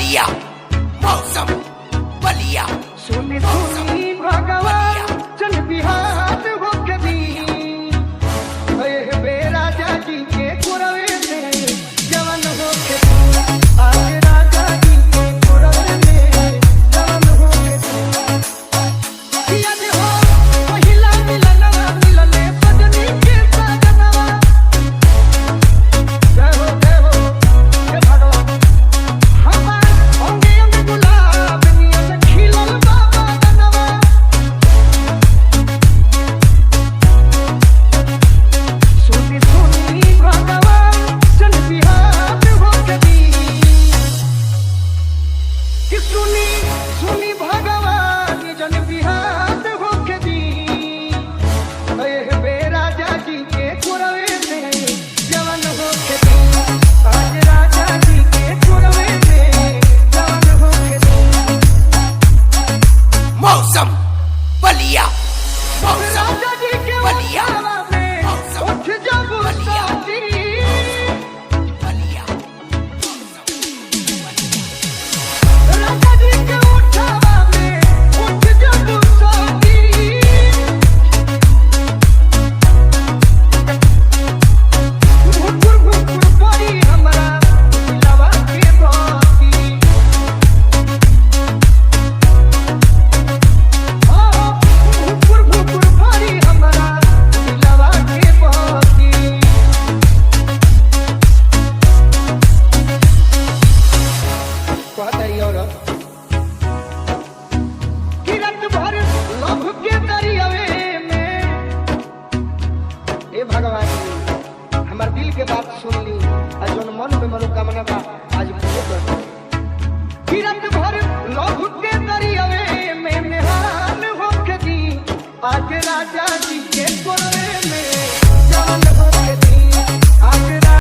बलिया मौसम बलिया सुनी सुनी भगवान चल बिहार हो कभी राजा जी के कुरवे में जवन हो के आज राजा जी के कुरवे में जवन हो के आज हो पहिला मिलनवा मिलने बदनी के सजनवा जय हो हे भगवान हमार अंगे अंग गुलाब नियन खिलल बाबा दनवा सुनी सुनी भगवान चल बिहार हो कभी कि सुनी सुनी भगवान जन बिहार हो कभी राजा जी के कुरवे में जवन हो कभी आज राजा जी के कुरवे में जवन हो कभी मौसम बलिया मौसम राजा जी के बलिया उठावा में उठ जब साथी बलिया राजा जी के उठावा में उठ जब साथी भुकुर भुकुर पड़ी हमरा दिलवा के बाती भुकुर भुकुर पड़ी हमरा दिलवा के बाती कहतरी औरत किरत भर लभ के दरियावे में हे भगवान जी हमार दिल के बात सुन ली आज जोन मन में मनोकामना बा आज पूरे कर किरत भर लभ के दरियावे में मेहान हो के दी आज राजा जी के कोरवे में